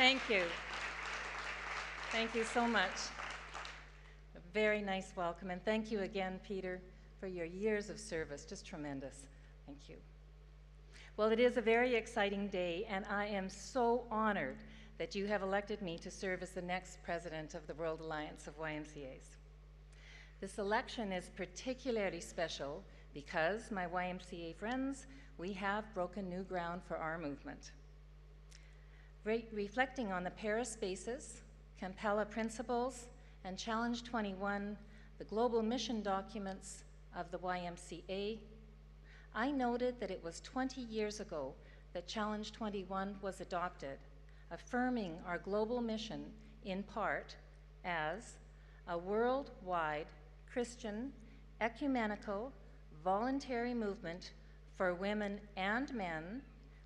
Thank you. Thank you so much. A very nice welcome, and thank you again, Peter, for your years of service. Just tremendous. Thank you. Well, it is a very exciting day, and I am so honored that you have elected me to serve as the next president of the World Alliance of YMCAs. This election is particularly special because, my YMCA friends, we have broken new ground for our movement. Reflecting on the Paris Basis, Kampala Principles, and Challenge 21, the global mission documents of the YMCA, I noted that it was 20 years ago that Challenge 21 was adopted, affirming our global mission in part as a worldwide Christian, ecumenical, voluntary movement for women and men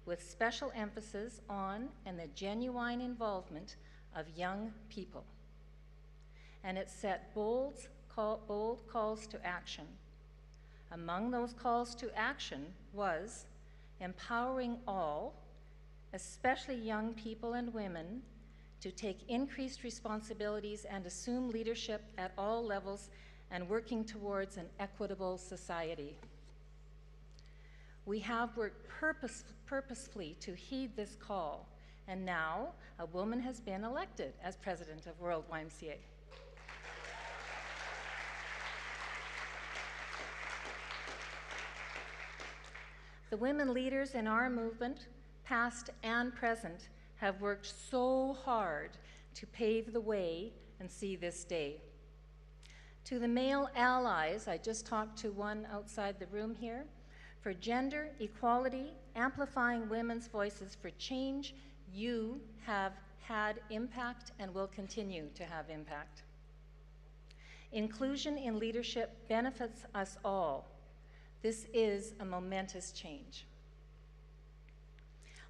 with special emphasis on and the genuine involvement of young people. And it set bold calls to action. Among those calls to action was empowering all, especially young people and women, to take increased responsibilities and assume leadership at all levels and working towards an equitable society. We have worked purposefully to heed this call, and now a woman has been elected as president of World YMCA. The women leaders in our movement, past and present, have worked so hard to pave the way and see this day. To the male allies, I just talked to one outside the room here, for gender equality, amplifying women's voices for change, you have had impact and will continue to have impact. Inclusion in leadership benefits us all. This is a momentous change.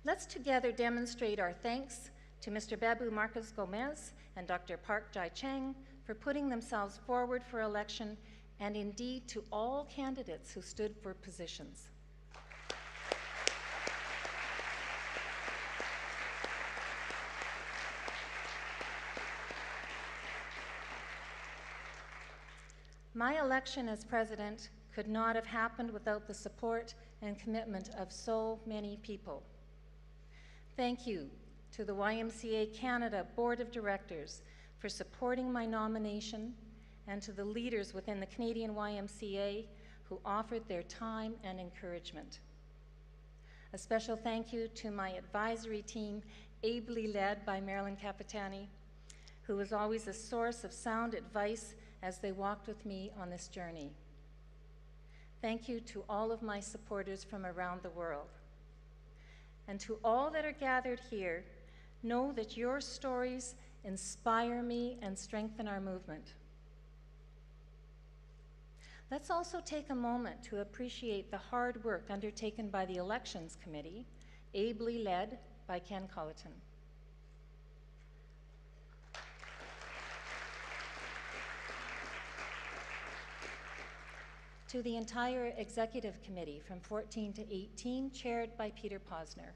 Let's together demonstrate our thanks to Mr. Babu Marcos Gomez and Dr. Park Jai Chiang for putting themselves forward for election, and indeed to all candidates who stood for positions. My election as president could not have happened without the support and commitment of so many people. Thank you to the YMCA Canada Board of Directors for supporting my nomination, and to the leaders within the Canadian YMCA who offered their time and encouragement. A special thank you to my advisory team, ably led by Marilyn Capitani, who was always a source of sound advice as they walked with me on this journey. Thank you to all of my supporters from around the world. And to all that are gathered here, know that your stories inspire me and strengthen our movement. Let's also take a moment to appreciate the hard work undertaken by the Elections Committee, ably led by Ken Colleton. To the entire Executive Committee from 14 to 18, chaired by Peter Posner.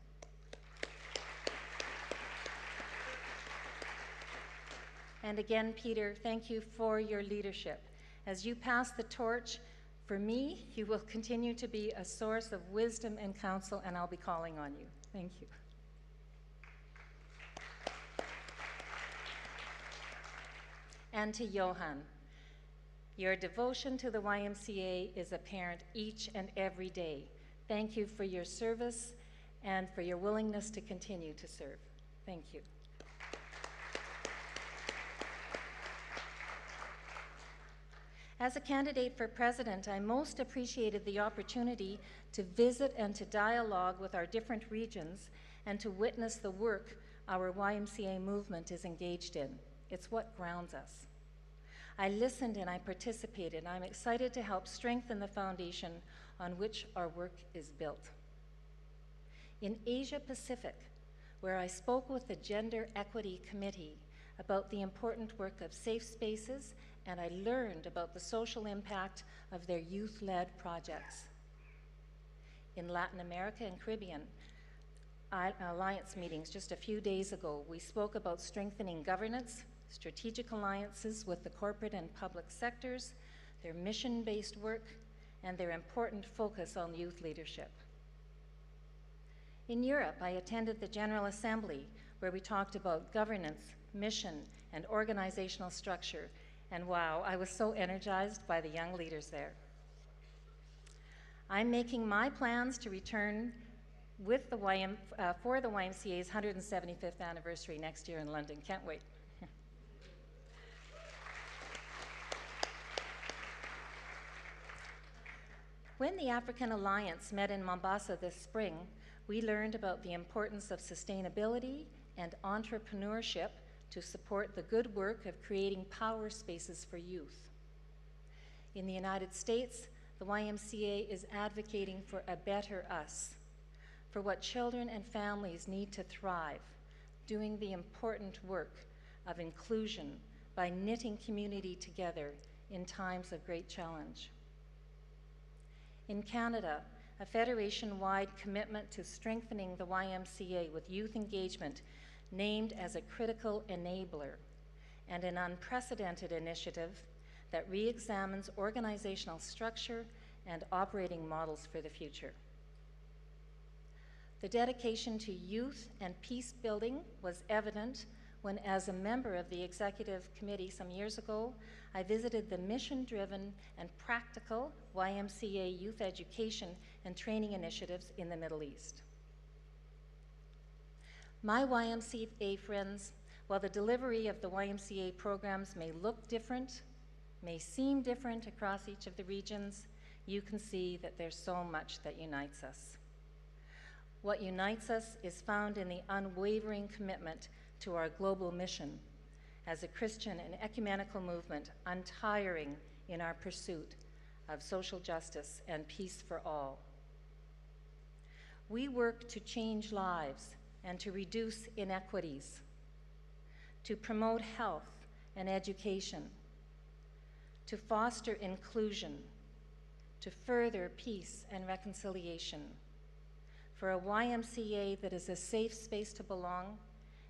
And again, Peter, thank you for your leadership. As you pass the torch, for me, you will continue to be a source of wisdom and counsel, and I'll be calling on you. Thank you. And to Johan, your devotion to the YMCA is apparent each and every day. Thank you for your service and for your willingness to continue to serve. Thank you. As a candidate for president, I most appreciated the opportunity to visit and to dialogue with our different regions and to witness the work our YMCA movement is engaged in. It's what grounds us. I listened and I participated. I'm excited to help strengthen the foundation on which our work is built. In Asia Pacific, where I spoke with the Gender Equity Committee about the important work of safe spaces, and I learned about the social impact of their youth-led projects. In Latin America and Caribbean, Alliance meetings just a few days ago, we spoke about strengthening governance, strategic alliances with the corporate and public sectors, their mission-based work, and their important focus on youth leadership. In Europe, I attended the General Assembly, where we talked about governance, mission, and organizational structure, and wow, I was so energized by the young leaders there. I'm making my plans to return with the for the YMCA's 175th anniversary next year in London. Can't wait. When the African Alliance met in Mombasa this spring, we learned about the importance of sustainability and entrepreneurship to support the good work of creating power spaces for youth. In the United States, the YMCA is advocating for a better us, for what children and families need to thrive, doing the important work of inclusion by knitting community together in times of great challenge. In Canada, a federation-wide commitment to strengthening the YMCA with youth engagement named as a critical enabler, and an unprecedented initiative that re-examines organizational structure and operating models for the future. The dedication to youth and peace building was evident when, as a member of the executive committee some years ago, I visited the mission-driven and practical YMCA youth education and training initiatives in the Middle East. My YMCA friends, while the delivery of the YMCA programs may look different, may seem different across each of the regions, you can see that there's so much that unites us. What unites us is found in the unwavering commitment to our global mission as a Christian and ecumenical movement, untiring in our pursuit of social justice and peace for all. We work to change lives and to reduce inequities, to promote health and education, to foster inclusion, to further peace and reconciliation, for a YMCA that is a safe space to belong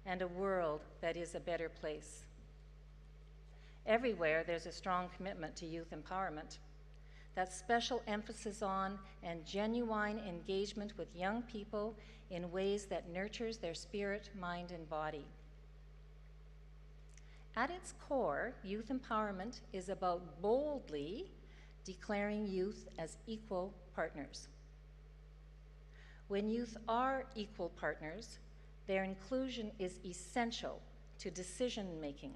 and a world that is a better place. Everywhere there's a strong commitment to youth empowerment, that special emphasis on and genuine engagement with young people in ways that nurtures their spirit, mind, and body. At its core, youth empowerment is about boldly declaring youth as equal partners. When youth are equal partners, their inclusion is essential to decision-making.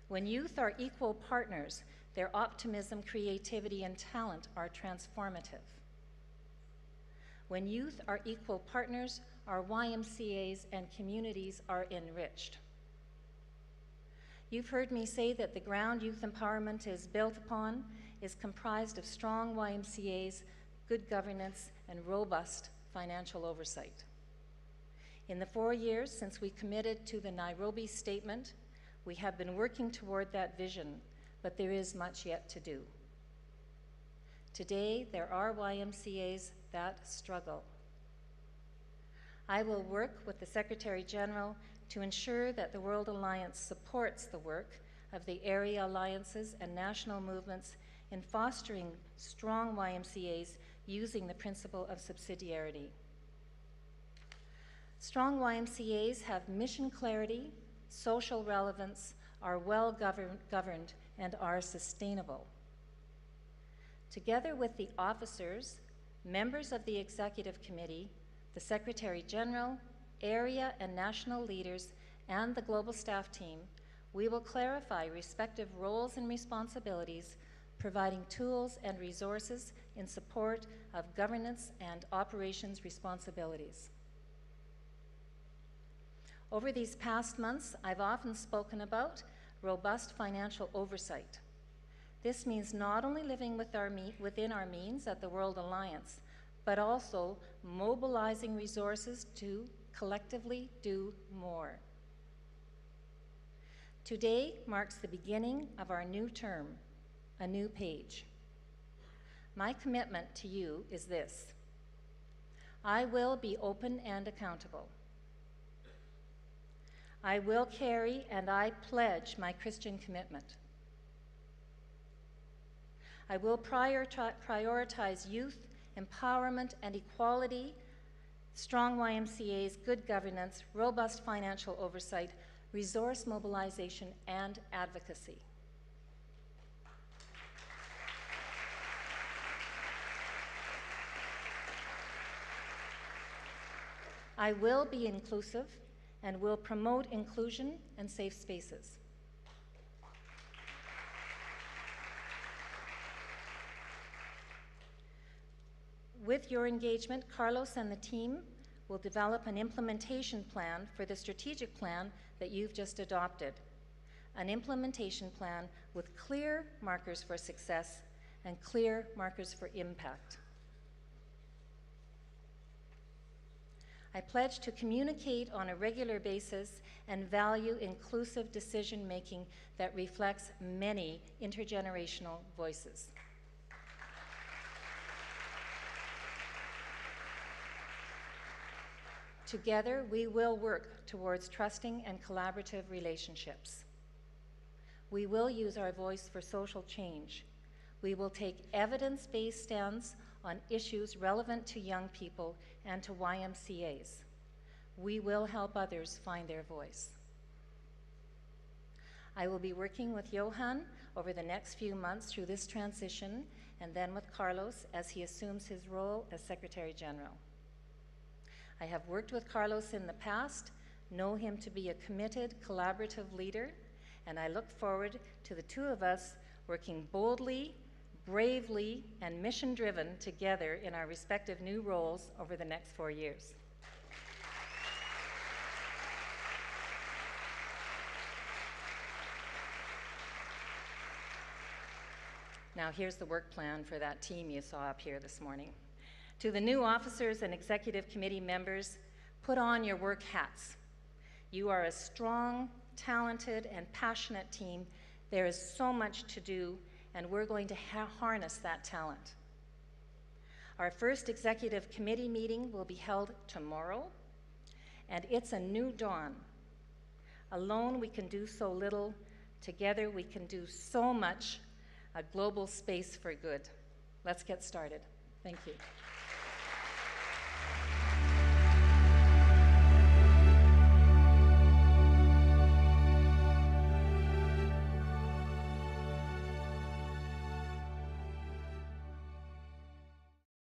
When youth are equal partners, their optimism, creativity, and talent are transformative. When youth are equal partners, our YMCAs and communities are enriched. You've heard me say that the ground youth empowerment is built upon is comprised of strong YMCAs, good governance, and robust financial oversight. In the 4 years since we committed to the Nairobi Statement, we have been working toward that vision, but there is much yet to do. Today, there are YMCAs that struggle. I will work with the Secretary General to ensure that the World Alliance supports the work of the area alliances and national movements in fostering strong YMCAs using the principle of subsidiarity. Strong YMCAs have mission clarity, social relevance, are well governed, and are sustainable. Together with the officers, members of the Executive Committee, the Secretary General, area and national leaders, and the global staff team, we will clarify respective roles and responsibilities, providing tools and resources in support of governance and operations responsibilities. Over these past months, I've often spoken about robust financial oversight. This means not only living within our means at the World Alliance, but also mobilizing resources to collectively do more. Today marks the beginning of our new term, a new page. My commitment to you is this. I will be open and accountable. I will carry and I pledge my Christian commitment. I will prioritize youth, empowerment, and equality, strong YMCA's good governance, robust financial oversight, resource mobilization, and advocacy. I will be inclusive and will promote inclusion and safe spaces. With your engagement, Carlos and the team will develop an implementation plan for the strategic plan that you've just adopted. An implementation plan with clear markers for success and clear markers for impact. I pledge to communicate on a regular basis and value inclusive decision-making that reflects many intergenerational voices. Together, we will work towards trusting and collaborative relationships. We will use our voice for social change. We will take evidence-based stands on issues relevant to young people and to YMCAs. We will help others find their voice. I will be working with Johan over the next few months through this transition, and then with Carlos as he assumes his role as Secretary General. I have worked with Carlos in the past, know him to be a committed, collaborative leader, and I look forward to the two of us working boldly, bravely, and mission-driven together in our respective new roles over the next 4 years. Now here's the work plan for that team you saw up here this morning. To the new officers and executive committee members, put on your work hats. You are a strong, talented, and passionate team. There is so much to do, and we're going to harness that talent. Our first executive committee meeting will be held tomorrow, and it's a new dawn. Alone, we can do so little. Together, we can do so much. A global space for good. Let's get started. Thank you.